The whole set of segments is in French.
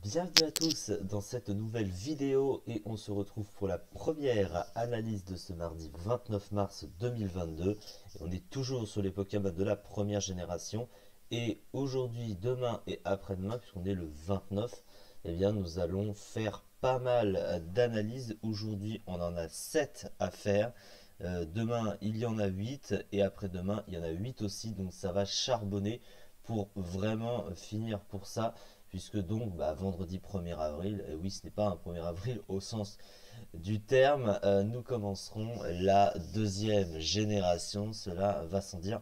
Bienvenue à tous dans cette nouvelle vidéo et on se retrouve pour la première analyse de ce mardi 29 mars 2022. Et on est toujours sur les Pokémon de la première génération et aujourd'hui, demain et après-demain, puisqu'on est le 29, eh bien nous allons faire pas mal d'analyses. Aujourd'hui on en a 7 à faire. Demain il y en a 8 et après-demain il y en a 8 aussi, donc ça va charbonner pour vraiment finir pour ça puisque donc vendredi 1er avril, oui ce n'est pas un 1er avril au sens du terme, nous commencerons la deuxième génération, cela va sans dire.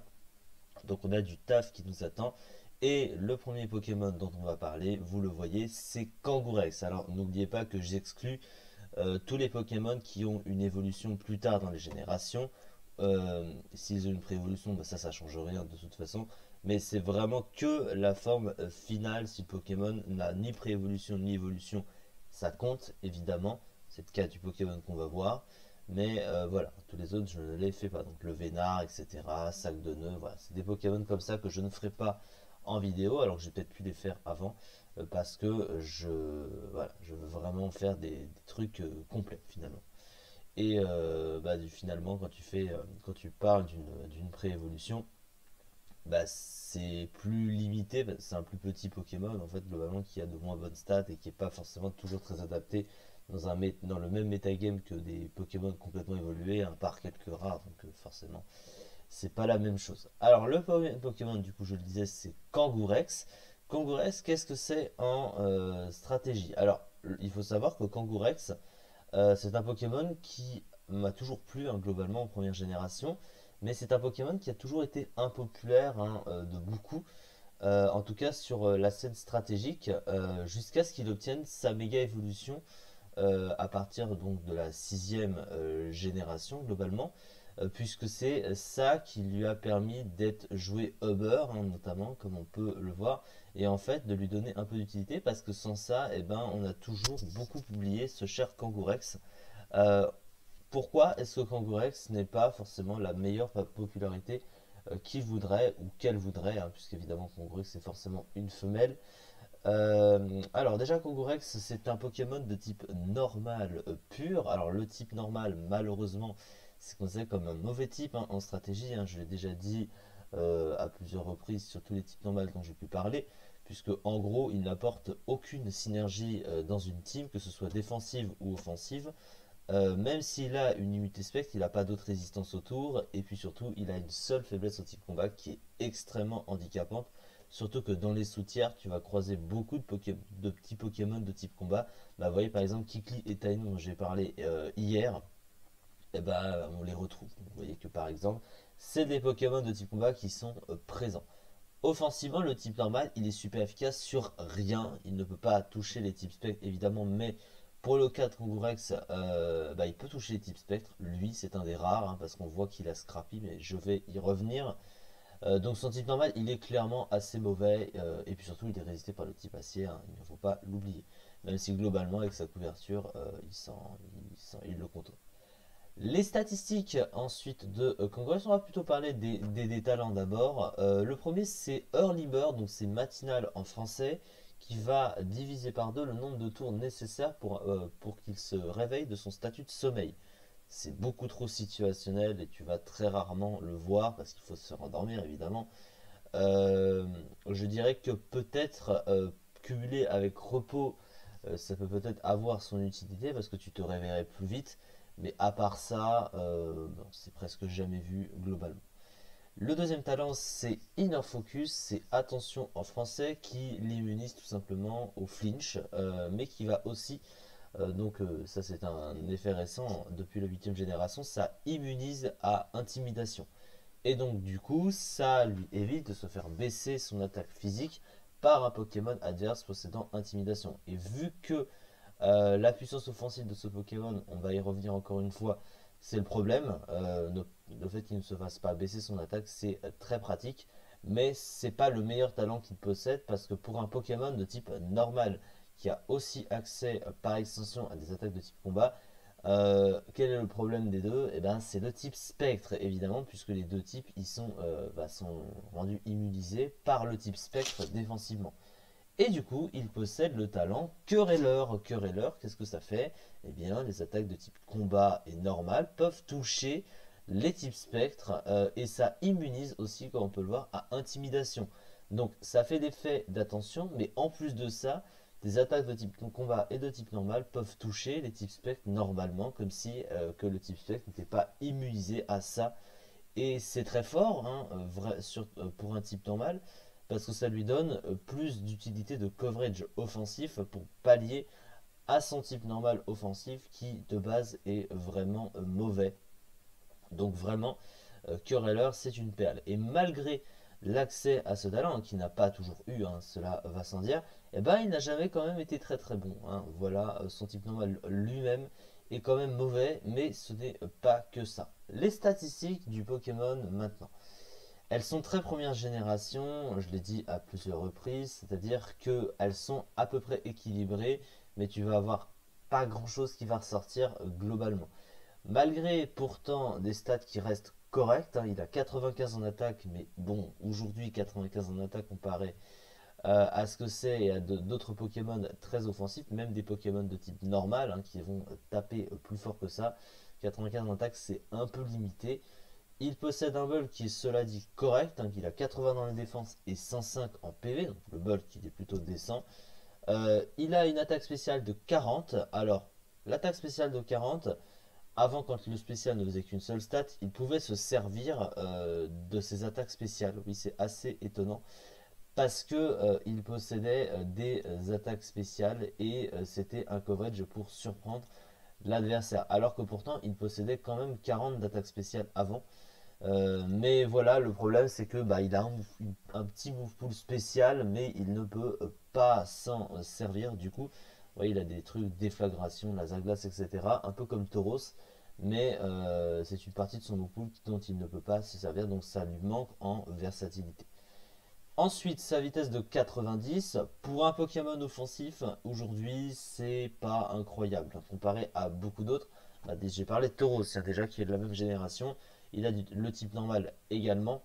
Donc on a du taf qui nous attend. Et le premier Pokémon dont on va parler, vous le voyez, c'est Kangourex. Alors n'oubliez pas que j'exclus tous les Pokémon qui ont une évolution plus tard dans les générations. S'ils ont une préévolution, ça change rien de toute façon. Mais c'est vraiment que la forme finale. Si le Pokémon n'a ni préévolution ni évolution, ça compte évidemment. C'est le cas du Pokémon qu'on va voir. Mais voilà, tous les autres je ne les fais pas. Donc le Vénard, etc. Sac de nœuds, voilà. C'est des Pokémon comme ça que je ne ferai pas en vidéo. Alors que j'ai peut-être pu les faire avant parce que je veux vraiment faire des trucs complets finalement. Et finalement, quand tu parles d'une préévolution, c'est plus limité, c'est un plus petit Pokémon en fait globalement qui a de moins bonnes stats et qui n'est pas forcément toujours très adapté dans le même metagame que des Pokémon complètement évolués, à part quelques rares, donc forcément c'est pas la même chose. Alors le premier Pokémon, du coup je le disais, c'est Kangourex. Kangourex, qu'est-ce que c'est en stratégie? Alors il faut savoir que Kangourex, c'est un Pokémon qui m'a toujours plu globalement en première génération, mais c'est un Pokémon qui a toujours été impopulaire de beaucoup, en tout cas sur la scène stratégique, jusqu'à ce qu'il obtienne sa méga évolution à partir donc de la sixième génération globalement, puisque c'est ça qui lui a permis d'être joué Uber, notamment, comme on peut le voir, et en fait de lui donner un peu d'utilité, parce que sans ça, eh ben, on a toujours beaucoup oublié ce cher Kangourex. Euh, Pourquoi est-ce que Kangourex n'est pas forcément la meilleure popularité qu'il voudrait ou qu'elle voudrait, puisqu'évidemment Kangourex c'est forcément une femelle. Alors déjà Kangourex c'est un Pokémon de type normal pur. Alors le type normal malheureusement c'est considéré comme un mauvais type en stratégie, je l'ai déjà dit à plusieurs reprises sur tous les types normaux dont j'ai pu parler, puisque en gros il n'apporte aucune synergie dans une team, que ce soit défensive ou offensive. Même s'il a une immunité spectre, il n'a pas d'autre résistance autour, et puis surtout il a une seule faiblesse au type combat qui est extrêmement handicapante. Surtout que dans les sous-tiers, tu vas croiser beaucoup de petits Pokémon de type combat. Vous voyez par exemple Kikli et Tainu dont j'ai parlé hier, et on les retrouve. Donc, vous voyez que par exemple, c'est des Pokémon de type combat qui sont présents. Offensivement, le type normal, il est super efficace sur rien. Il ne peut pas toucher les types spectres, évidemment, mais pour le cas de Kangourex, il peut toucher les types spectres. Lui, c'est un des rares, parce qu'on voit qu'il a Scrappy, mais je vais y revenir. Donc son type normal, il est clairement assez mauvais, et puis surtout, il est résisté par le type acier, il ne faut pas l'oublier. Même si globalement, avec sa couverture, il le contourne. Les statistiques ensuite de Congress, on va plutôt parler des talents d'abord. Le premier c'est Early Bird, donc c'est matinal en français, qui va diviser par deux le nombre de tours nécessaires pour qu'il se réveille de son statut de sommeil. C'est beaucoup trop situationnel et tu vas très rarement le voir parce qu'il faut se rendormir évidemment. Je dirais que peut-être cumulé avec repos, ça peut peut-être avoir son utilité parce que tu te réveillerais plus vite. Mais à part ça, c'est presque jamais vu globalement. Le deuxième talent, c'est Inner Focus, c'est attention en français, qui l'immunise tout simplement au flinch, mais qui va aussi, ça c'est un effet récent depuis la 8ème génération, ça immunise à intimidation. Et donc du coup, ça lui évite de se faire baisser son attaque physique par un Pokémon adverse possédant intimidation. Et vu que la puissance offensive de ce Pokémon, on va y revenir encore une fois, c'est le problème. Le fait qu'il ne se fasse pas baisser son attaque, c'est très pratique. Mais c'est pas le meilleur talent qu'il possède parce que pour un Pokémon de type normal qui a aussi accès par extension à des attaques de type combat, quel est le problème des deux? Eh ben, c'est le type spectre évidemment, puisque les deux types sont rendus immunisés par le type spectre défensivement. Et du coup, il possède le talent Querelleur. Querelleur, qu'est-ce que ça fait? Eh bien, les attaques de type combat et normal peuvent toucher les types spectres et ça immunise aussi, comme on peut le voir, à intimidation. Donc, ça fait l'effet d'attention, mais en plus de ça, des attaques de type combat et de type normal peuvent toucher les types spectres normalement, comme si que le type spectre n'était pas immunisé à ça. Et c'est très fort hein, pour un type normal parce que ça lui donne plus d'utilité de coverage offensif pour pallier à son type normal offensif qui de base est vraiment mauvais. Donc vraiment, Querelleur c'est une perle. Et malgré l'accès à ce talent, hein, qui n'a pas toujours eu, hein, cela va sans dire, eh ben, il n'a jamais quand même été très très bon. Hein. Voilà, son type normal lui-même est quand même mauvais, mais ce n'est pas que ça. Les statistiques du Pokémon maintenant. Elles sont très première génération, je l'ai dit à plusieurs reprises, c'est-à-dire qu'elles sont à peu près équilibrées, mais tu vas avoir pas grand-chose qui va ressortir globalement. Malgré pourtant des stats qui restent correctes, hein, il a 95 en attaque, mais bon, aujourd'hui 95 en attaque comparé à ce que c'est et à d'autres Pokémon très offensifs, même des Pokémon de type normal hein, qui vont taper plus fort que ça. 95 en attaque, c'est un peu limité. Il possède un bulk qui est cela dit correct, hein, il a 80 dans la défense et 105 en PV, donc le bulk il est plutôt décent. Il a une attaque spéciale de 40. Alors, l'attaque spéciale de 40, avant quand le spécial ne faisait qu'une seule stat, il pouvait se servir de ses attaques spéciales. Oui, c'est assez étonnant parce que il possédait des attaques spéciales et c'était un coverage pour surprendre l'adversaire. Alors que pourtant, il possédait quand même 40 d'attaques spéciales avant. Mais voilà, le problème c'est que bah, il a un petit move pool spécial, mais il ne peut pas s'en servir. Du coup, ouais, il a des trucs déflagration, laser glace, etc. Un peu comme Tauros, mais c'est une partie de son move pool dont il ne peut pas se servir, donc ça lui manque en versatilité. Ensuite, sa vitesse de 90, pour un Pokémon offensif, aujourd'hui, c'est pas incroyable. Comparé à beaucoup d'autres, bah, j'ai parlé de Tauros, déjà qui est de la même génération. Il a le type normal également.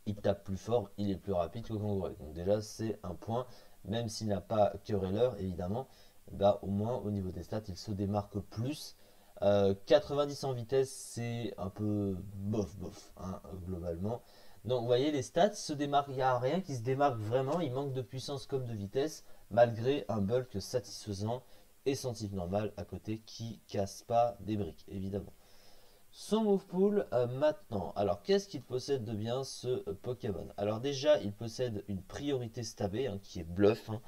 Il tape plus fort, il est plus rapide que Kangouret. Donc déjà, c'est un point. Même s'il n'a pas Querelleur, évidemment, bah, au moins au niveau des stats, il se démarque plus. 90 en vitesse, c'est un peu bof bof, hein, globalement. Donc vous voyez, les stats se démarquent, il n'y a rien qui se démarque vraiment, il manque de puissance comme de vitesse, malgré un bulk satisfaisant et son type normal à côté qui casse pas des briques, évidemment. Son move pool maintenant. Alors qu'est-ce qu'il possède de bien ce Pokémon? Alors déjà il possède une priorité stabée hein, qui est bluff, hein,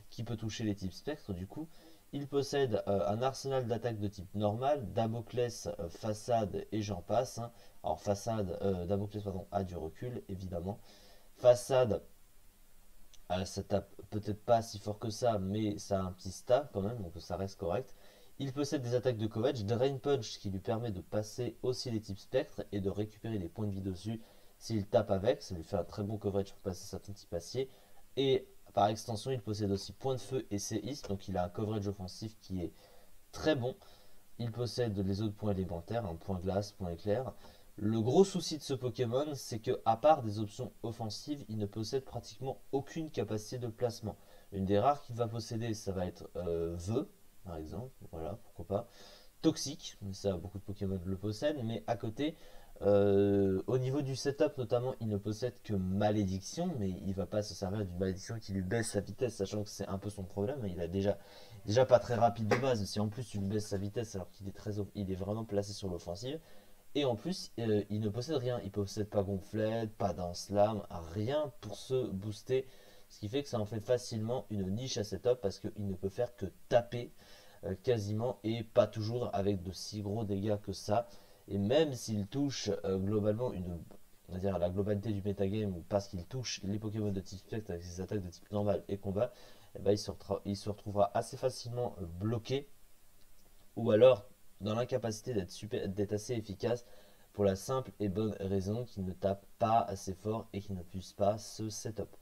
qui peut toucher les types spectres du coup. Il possède un arsenal d'attaque de type normal, Damoclès, façade et j'en passe. Hein. Alors façade, Damoclès pardon, a du recul évidemment. Façade, ça tape peut-être pas si fort que ça, mais ça a un petit stat quand même, donc ça reste correct. Il possède des attaques de coverage, Drain Punch qui lui permet de passer aussi les types spectres et de récupérer des points de vie dessus s'il tape avec, ça lui fait un très bon coverage pour passer sa type acier. Et par extension, il possède aussi point de feu et séisme, donc il a un coverage offensif qui est très bon. Il possède les autres points élémentaires, un point glace, point éclair. Le gros souci de ce Pokémon, c'est que à part des options offensives, il ne possède pratiquement aucune capacité de placement. Une des rares qu'il va posséder, ça va être Vœu, par exemple, voilà, pourquoi pas. Toxique, ça beaucoup de Pokémon le possèdent, mais à côté, au niveau du setup notamment, il ne possède que Malédiction, mais il ne va pas se servir d'une Malédiction qui lui baisse sa vitesse, sachant que c'est un peu son problème. Il a déjà pas très rapide de base, si en plus tu lui baisses sa vitesse alors qu'il est il est vraiment placé sur l'offensive. Et en plus, il ne possède rien. Il ne possède pas Gonflette, pas d'un slam, rien pour se booster. Ce qui fait que ça en fait facilement une niche à setup parce qu'il ne peut faire que taper quasiment et pas toujours avec de si gros dégâts que ça. Et même s'il touche globalement on va dire la globalité du metagame parce qu'il touche les Pokémon de type spectre avec ses attaques de type normal et combat, eh ben, il se retrouvera assez facilement bloqué ou alors dans l'incapacité d'être assez efficace pour la simple et bonne raison qu'il ne tape pas assez fort et qu'il ne puisse pas se setup.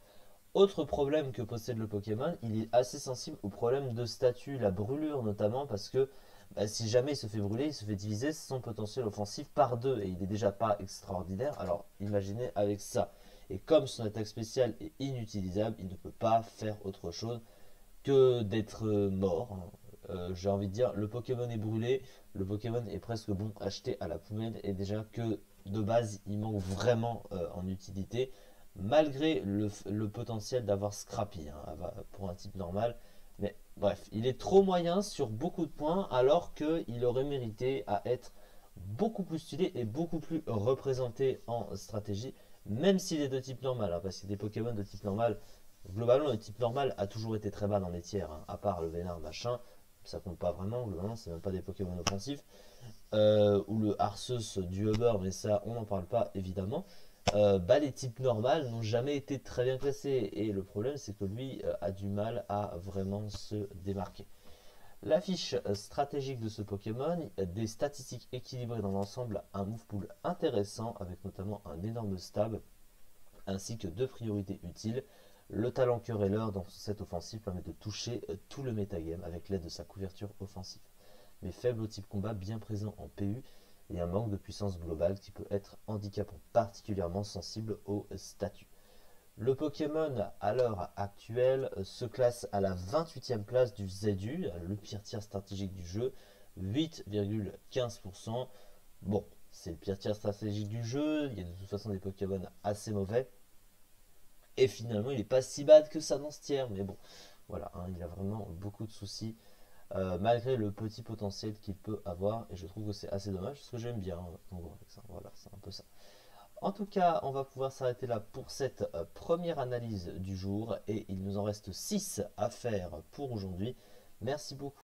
Autre problème que possède le Pokémon, il est assez sensible aux problèmes de statut, la brûlure notamment, parce que bah, si jamais il se fait brûler, il se fait diviser son potentiel offensif par deux, et il est déjà pas extraordinaire, alors imaginez avec ça. Et comme son attaque spéciale est inutilisable, il ne peut pas faire autre chose que d'être mort, hein. J'ai envie de dire, le Pokémon est brûlé, le Pokémon est presque bon acheté à la poubelle, et déjà que de base il manque vraiment en utilité, malgré le potentiel d'avoir Scrappy, hein, pour un type normal. Mais bref, il est trop moyen sur beaucoup de points, alors qu'il aurait mérité à être beaucoup plus stylé et beaucoup plus représenté en stratégie, même s'il est de type normal, hein, parce que des Pokémon de type normal, globalement le type normal a toujours été très bas dans les tiers, hein, à part le Vénard machin, ça compte pas vraiment, globalement c'est même pas des Pokémon offensifs, ou le Arceus du Uber, mais ça on n'en parle pas évidemment. Les types normales n'ont jamais été très bien classés, et le problème c'est que lui a du mal à vraiment se démarquer. La fiche stratégique de ce Pokémon, des statistiques équilibrées dans l'ensemble, un move pool intéressant avec notamment un énorme stab ainsi que deux priorités utiles. Le talent querelleur dans cette offensive permet de toucher tout le metagame avec l'aide de sa couverture offensive, mais faible au type combat bien présent en PU et un manque de puissance globale qui peut être handicapant, particulièrement sensible au statut. Le Pokémon à l'heure actuelle se classe à la 28e place du ZU, le pire tiers stratégique du jeu, 8,15%. Bon, c'est le pire tiers stratégique du jeu, il y a de toute façon des Pokémon assez mauvais. Et finalement, il n'est pas si bad que ça dans ce tiers, mais bon, voilà, hein, il a vraiment beaucoup de soucis, malgré le petit potentiel qu'il peut avoir. Et je trouve que c'est assez dommage, parce que j'aime bien avec ça. Voilà, c'est un peu ça. En tout cas, on va pouvoir s'arrêter là pour cette première analyse du jour, et il nous en reste 6 à faire pour aujourd'hui. Merci beaucoup.